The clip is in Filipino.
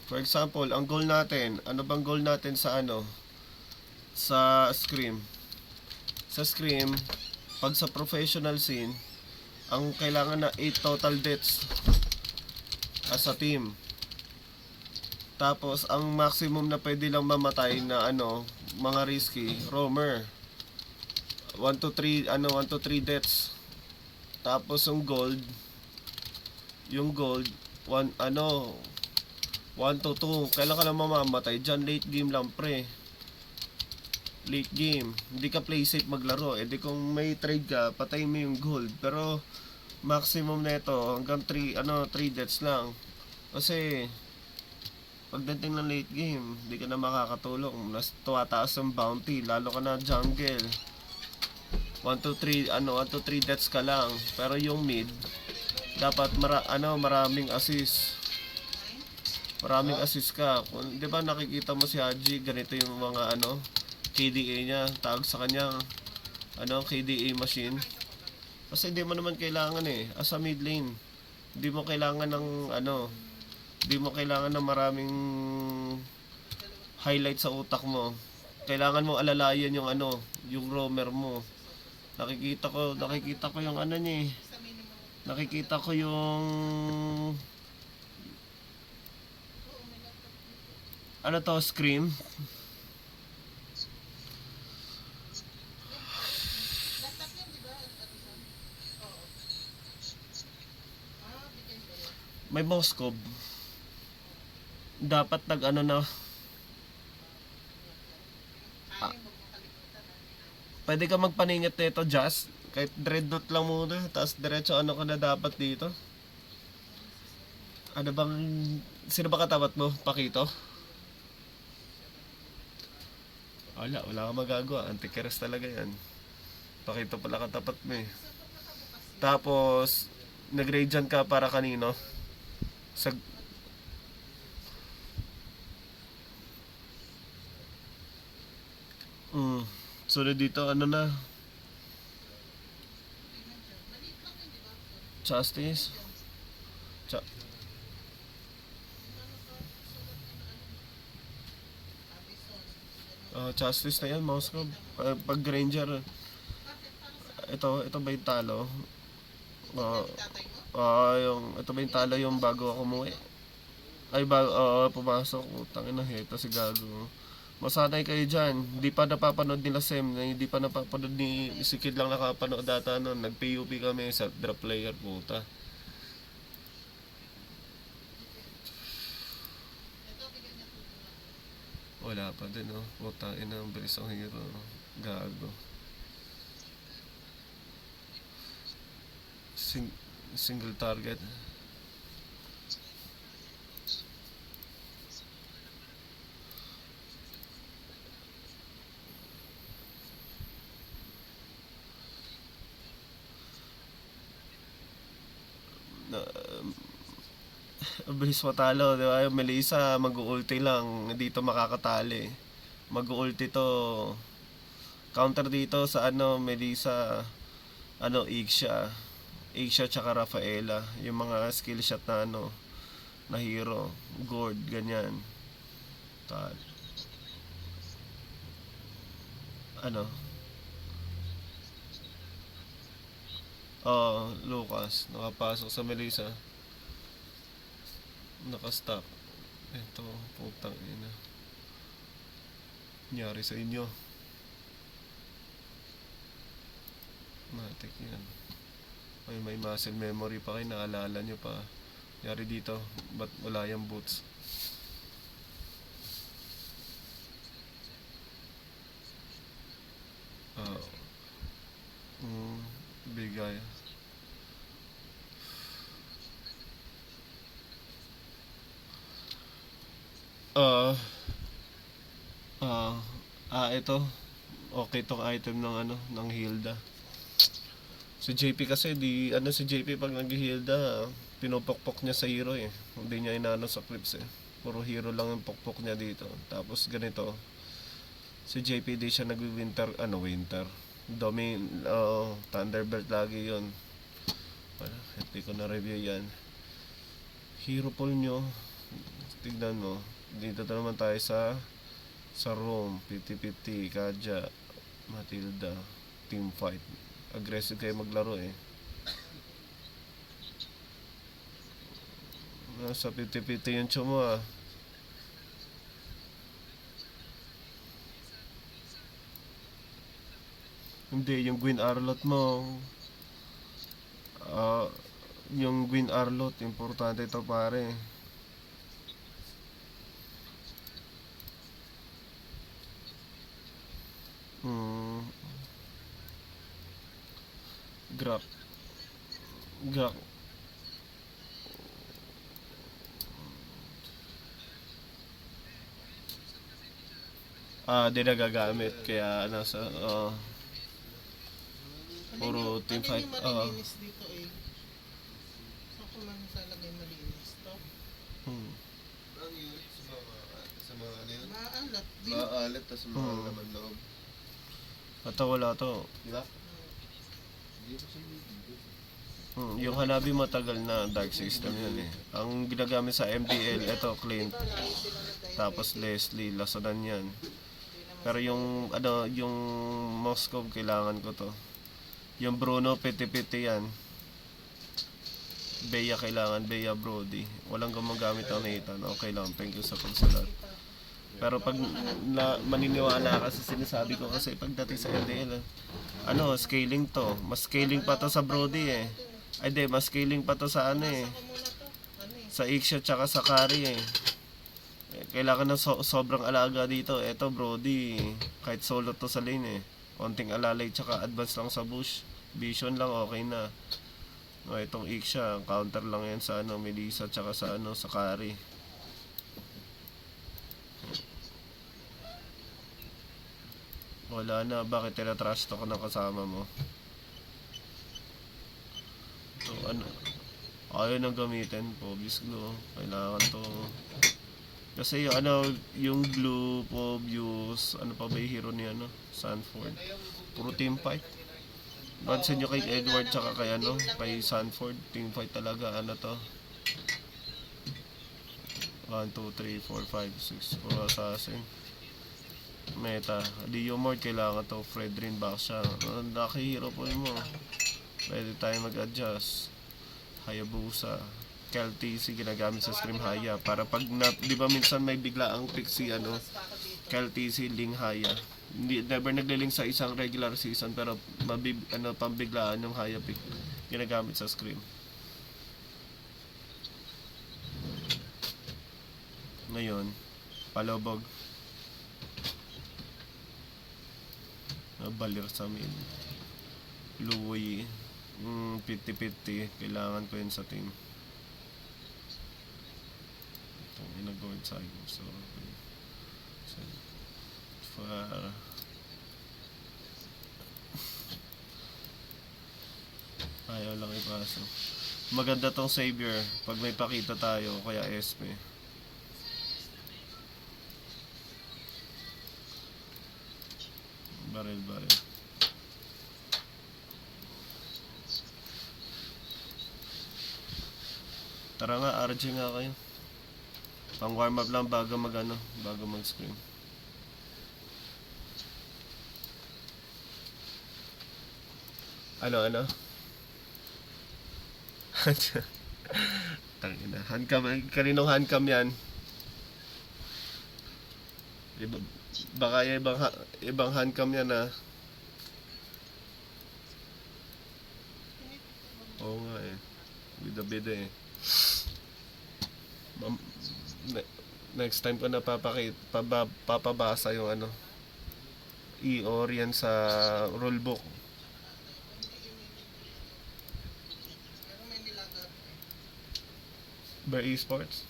For example, ang goal natin, ano bang goal natin sa ano? Sa Scream. Sa Scream, pag sa professional scene, ang kailangan na 8 total deaths as a team. Tapos, ang maximum na pwede lang mamatay na ano, mga risky, roamer. 1 to 3 deaths. Tapos yung gold, 1 to 2. Kailan ka lang mamamatay? Diyan late game lang pre. Late game. Hindi ka play safe maglaro. Eh di kung may trade ka, patay mo yung gold. Pero maximum na ito hanggang 3 deaths lang. Kasi pagdating ng late game, hindi ka na makakatulong. Tumataas ang bounty, lalo ka na jungle. 1 to 3 deaths ka lang. Pero yung mid, dapat maraming assist. Maraming assist ka. Kung 'di ba nakikita mo si Haji, ganito yung mga KDA niya, tawag sa kanya KDA machine. Kasi hindi mo naman kailangan as a mid lane. Hindi mo kailangan hindi mo kailangan ng maraming highlight sa utak mo. Kailangan mo alalayan yung roamer mo. Nakikita ko yung niya eh. Nakikita ko yung Scream. May Moskov. Dapat na. Pwede ka magpaningit nito, Jazz. Kahit dreadnought lang muna. Tapos diretso ka na dapat dito. Sino ba katapat mo? Pakito? Wala kang magagawa. Anti-keres talaga yan. Pakito pala katapat mo eh. Tapos, nag-radiant ka para kanino? Sa sunod dito na? Justice. Justice na yan, Moscow. Pag Ranger, ito ba yung talo? Ito ba yung talo yung bago ako umuwi? Ay, pumasok. Tangin na heto si Gago. Masanay kayo dyan. Hindi pa napapanood nila Sem. Hindi pa napapanood si Kid lang nakapanood data nun. Nag-PUP kami sa drop player, puta. Wala pa din puta ina, ang bilis ang hero. Gago. Single target. Bilis matalo, di ba? Yung Melissa, mag-ulti lang, dito makakatali. Mag-ulti to. Counter dito sa Melissa, Ixia. Ixia tsaka Rafaela. Yung mga skill shot na na hero. Gord, ganyan. Tal. Lucas, nakapasok sa Melissa. Nakastock. Ito, putang ina. Nyari sa inyo. Matik yan. May muscle memory pa kayo, naalala nyo pa. Nyari dito, ba't wala yung boots? Bigay. Ito. Okay tong item ng Hilda. Si JP kasi si JP pag nag-Hilda, pinupokpok niya sa hero eh. Hindi niya inano sa clips eh. Puro hero lang yung pokpok niya dito. Tapos ganito. Si JP di siya nag-winter, winter. Thunderbird lagi 'yon. Hindi ko na review yan. Hero pool nyo, Tignan mo. Dito naman tayo sa room. 50-50. Kaja. Matilda. Team fight. Aggressive kayo maglaro eh. Nasa 50-50 yung chumo ah. Hindi, yung Gwyn Arlot mo. Yung Gwyn Arlot, importante ito pare. Hmm. Grak. Grak. Di nagagamit. Kaya nasa, puro team fight. Malinis dito eh. So kung lang salagay malinis to. Ano yun? Sa mga ano yun? Maalat din. Maalat, tas mga laman loob. Ito wala to. Di ba? Hindi ko siya dito. Yung Hanabi matagal na dark system yun eh. Ang ginagamit sa MDL, ito Clint. Tapos Leslie, Lasodan yan. Pero yung yung Moscow kailangan ko to. Yung Bruno, piti-piti yan. Bea kailangan, Bea Brody. Walang gumagamit ng Nathan. Okay lang, thank you sa pagsalat. Pero pag maniniwala ka sa sinasabi ko kasi pagdating sa MDL, scaling to. Mas scaling pa to sa Brody eh. Ay di, mas scaling pa to sa sa Ixia tsaka sa Kari eh. Kailangan ng sobrang alaga dito. Eto Brody, kahit solo to sa lane eh. Konting alalay tsaka advance lang sa bush. Vision lang okay na. Itong Ixia, counter lang yan sa Melissa tsaka sa sa Kari. Wala na, bakit tinatrash talk ng kasama mo? So ayaw nang gamitin, Pobius Glue. Kailangan to. Kasi yung Glue, Pobius, ano pa ba yung hero ni Sanford. Puro team fight. Pansin nyo kay Edward tsaka kay Sanford, team fight talaga, to. 1, 2, 3, 4, 5, 6, puro assassin. Meta, Leomord kailangan to, Fredrin Baksha. Nakihiro po mo. Pwede tayo mag-adjust. Hayabusa. KLTC ginagamit sa Scream Haya para pag di ba minsan may bigla ang pick si KLTC Ling Haya. Never nagle-link sa isang regular season pero pambiglaan yung Haya pick ginagamit sa Scream. Ngayon, palobog. Balir sa amin. Louie. 50-50. Kailangan ko yun sa team. Itong inag-guard sa akin. So, ayaw lang ipasok. Maganda tong Savior. Pag may pakita tayo, kaya SP. Baril. Tara nga, RG nga kayo. Pang warm up lang bago mag-scream. Ano? Tangina. Handcam, kaninong handcam yan? Baka ibang handcam yan ah. Oo nga eh. Bida eh. Next time ko na papabasa yung i-orient sa rulebook. By esports?